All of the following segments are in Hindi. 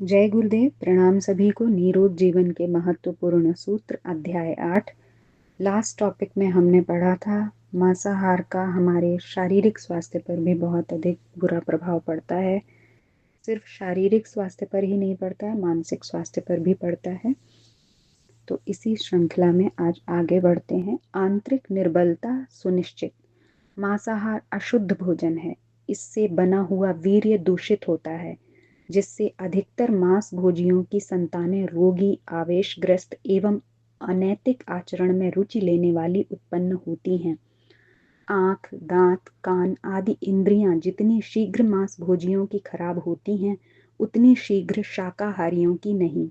जय गुरुदेव। प्रणाम सभी को। निरोग जीवन के महत्वपूर्ण सूत्र अध्याय 8। लास्ट टॉपिक में हमने पढ़ा था मांसाहार का हमारे शारीरिक स्वास्थ्य पर भी बहुत अधिक बुरा प्रभाव पड़ता है। सिर्फ शारीरिक स्वास्थ्य पर ही नहीं पड़ता है, मानसिक स्वास्थ्य पर भी पड़ता है। तो इसी श्रृंखला में आज आगे बढ़ते हैं। आंतरिक निर्बलता सुनिश्चित। मांसाहार अशुद्ध भोजन है। इससे बना हुआ वीर्य दूषित होता है, जिससे अधिकतर मांस भोजियों की संतानें रोगी, आवेशग्रस्त एवं अनैतिक आचरण में रुचि लेने वाली उत्पन्न होती हैं। आंख, दांत, कान आदि इंद्रियां जितनी शीघ्र मांस भोजियों की खराब होती हैं, उतनी शीघ्र शाकाहारियों की नहीं।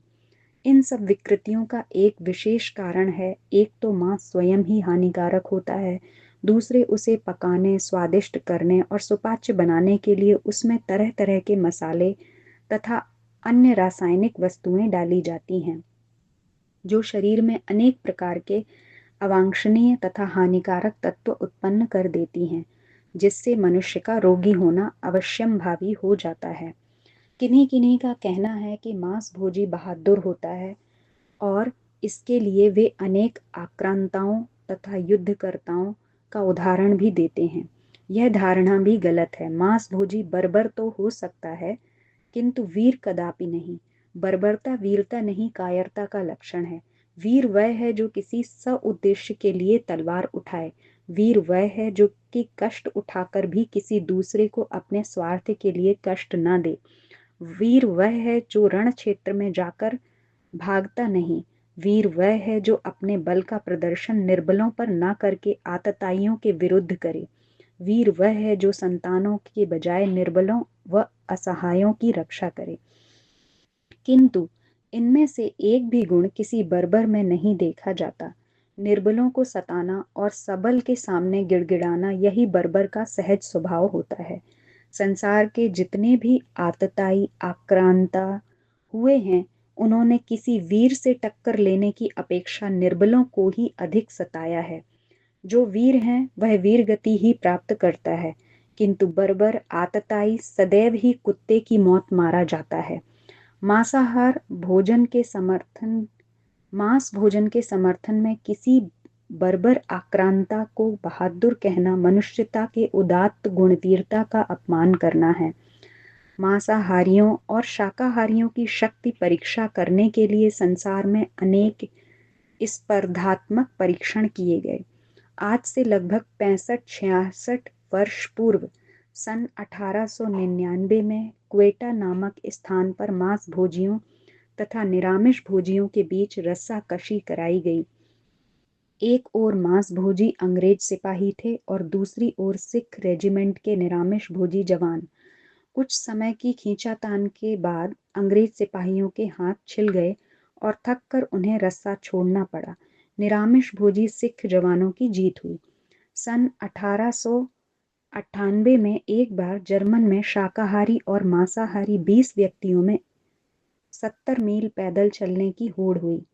इन सब विकृतियों का एक विशेष कारण है। एक तो मांस स्वयं ही हानिकारक होता है, दूसरे उसे पकाने, स्वादिष्ट करने और सुपाच्य बनाने के लिए उसमें तरह तरह के मसाले तथा अन्य रासायनिक वस्तुएं डाली जाती हैं, जो शरीर में अनेक प्रकार के अवांछनीय तथा हानिकारक तत्व उत्पन्न कर देती हैं, जिससे मनुष्य का रोगी होना अवश्यंभावी हो जाता है। किन्हीं किन्हीं का कहना है कि मांस भोजी बहादुर होता है और इसके लिए वे अनेक आक्रांताओं तथा युद्धकर्ताओं का उदाहरण भी देते हैं। यह धारणा भी गलत है। मांस भोजी बर्बर तो हो सकता है, किंतु वीर कदापि नहीं। बर्बरता वीरता नहीं, कायरता का लक्षण है। वीर वह है जो किसी सउद्देश्य के लिए तलवार उठाए। वीर वह है जो कि कष्ट उठाकर भी किसी दूसरे को अपने स्वार्थ के लिए कष्ट न दे। वीर वह है जो रण क्षेत्र में जाकर भागता नहीं। वीर वह है जो अपने बल का प्रदर्शन निर्बलों पर न करके आतताइयों के विरुद्ध करे। वीर वह है जो संतानों के बजाय निर्बलों व असहायों की रक्षा करे। किंतु इनमें से एक भी गुण किसी बर्बर में नहीं देखा जाता। निर्बलों को सताना और सबल के सामने गिड़गिड़ाना, यही बर्बर का सहज स्वभाव होता है। संसार के जितने भी आतताई आक्रांता हुए हैं, उन्होंने किसी वीर से टक्कर लेने की अपेक्षा निर्बलों को ही अधिक सताया है। जो वीर हैं वह वीर गति ही प्राप्त करता है, किंतु बर्बर आतताई सदैव ही कुत्ते की मौत मारा जाता है। मांसाहार भोजन के समर्थन मांस भोजन के समर्थन में किसी बर्बर आक्रांता को बहादुर कहना मनुष्यता के उदात्त गुणवीरता का अपमान करना है। मांसाहारियों और शाकाहारियों की शक्ति परीक्षा करने के लिए संसार में अनेक स्पर्धात्मक परीक्षण किए गए। आज से लगभग 65-66 वर्ष पूर्व सन 1899 में क्वेटा नामक स्थान पर मांस भोजियों तथा निरामिष भोजियों के बीच रस्साकशी कराई गई। एक ओर मांस भोजी अंग्रेज सिपाही थे और दूसरी ओर सिख रेजिमेंट के निरामिष भोजी जवान। कुछ समय की खींचातान के बाद अंग्रेज सिपाहियों के हाथ छिल गए और थक कर उन्हें रस्सा छोड़ना पड़ा। निरामिष भोजी सिख जवानों की जीत हुई। सन 1898 में एक बार जर्मन में शाकाहारी और मांसाहारी 20 व्यक्तियों में 70 मील पैदल चलने की होड़ हुई।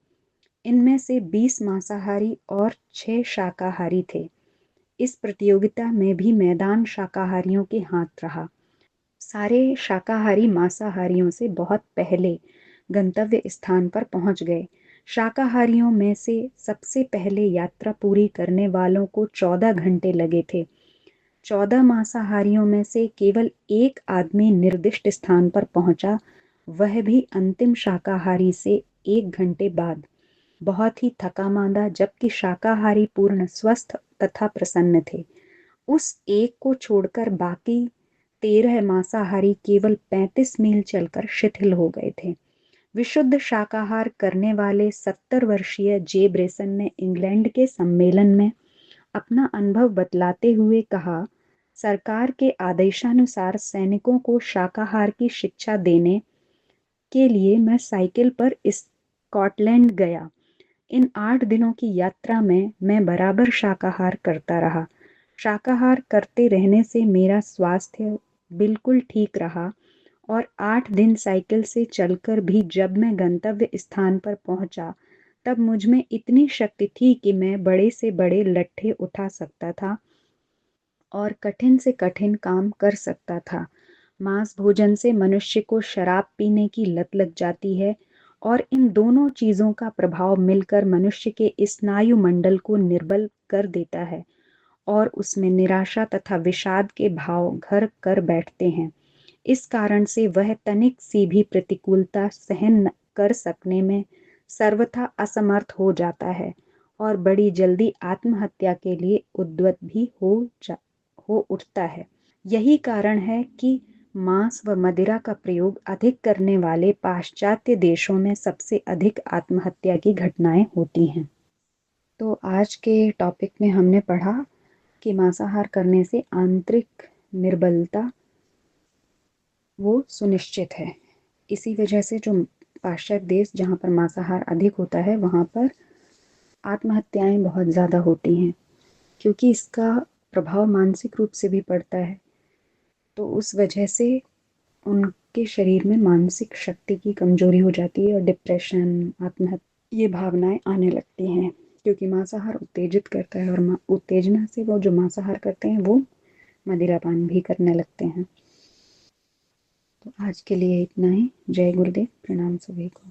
इनमें से 20 मांसाहारी और 6 शाकाहारी थे। इस प्रतियोगिता में भी मैदान शाकाहारियों के हाथ रहा। सारे शाकाहारी मांसाहारियों से बहुत पहले गंतव्य स्थान पर पहुंच गए। शाकाहारियों में से सबसे पहले यात्रा पूरी करने वालों को 14 घंटे लगे थे। 14 मांसाहारियों में से केवल एक आदमी निर्दिष्ट स्थान पर पहुंचा, वह भी अंतिम शाकाहारी से 1 घंटे बाद, बहुत ही थका मांदा, जबकि शाकाहारी पूर्ण स्वस्थ तथा प्रसन्न थे। उस एक को छोड़कर बाकी 13 मांसाहारी केवल 35 मील चलकर शिथिल हो गए थे। विशुद्ध शाकाहार करने वाले 70 वर्षीय जे ब्रेसन ने इंग्लैंड के सम्मेलन में अपना अनुभव बतलाते हुए कहा, सरकार के आदेशानुसार सैनिकों को शाकाहार की शिक्षा देने के लिए मैं साइकिल पर स्कॉटलैंड गया। इन 8 दिनों की यात्रा में मैं बराबर शाकाहार करता रहा। शाकाहार करते रहने से मेरा स्वास्थ्य बिल्कुल ठीक रहा और 8 दिन साइकिल से चलकर भी जब मैं गंतव्य स्थान पर पहुंचा, तब मुझ में इतनी शक्ति थी कि मैं बड़े से बड़े लट्ठे उठा सकता था और कठिन से कठिन काम कर सकता था। मांस भोजन से मनुष्य को शराब पीने की लत लग जाती है और इन दोनों चीजों का प्रभाव मिलकर मनुष्य के स्नायु मंडल को निर्बल कर देता है और उसमें निराशा तथा विषाद के भाव घर कर बैठते हैं। इस कारण से वह तनिक सी भी प्रतिकूलता सहन कर सकने में सर्वथा असमर्थ हो जाता है और बड़ी जल्दी आत्महत्या के लिए उद्यत भी हो उठता है। यही कारण है कि मांस व मदिरा का प्रयोग अधिक करने वाले पाश्चात्य देशों में सबसे अधिक आत्महत्या की घटनाएं होती हैं। तो आज के टॉपिक में हमने पढ़ा कि मांसाहार करने से आंतरिक निर्बलता वो सुनिश्चित है। इसी वजह से जो पाश्चात्य देश जहाँ पर मांसाहार अधिक होता है वहाँ पर आत्महत्याएं बहुत ज़्यादा होती हैं, क्योंकि इसका प्रभाव मानसिक रूप से भी पड़ता है। तो उस वजह से उनके शरीर में मानसिक शक्ति की कमजोरी हो जाती है और डिप्रेशन, आत्महत्या ये भावनाएं आने लगती हैं, क्योंकि मांसाहार उत्तेजित करता है और उत्तेजना से वो जो मांसाहार करते हैं वो मदिरापान भी करने लगते हैं। तो आज के लिए इतना ही। जय गुरुदेव, प्रणाम सभी को।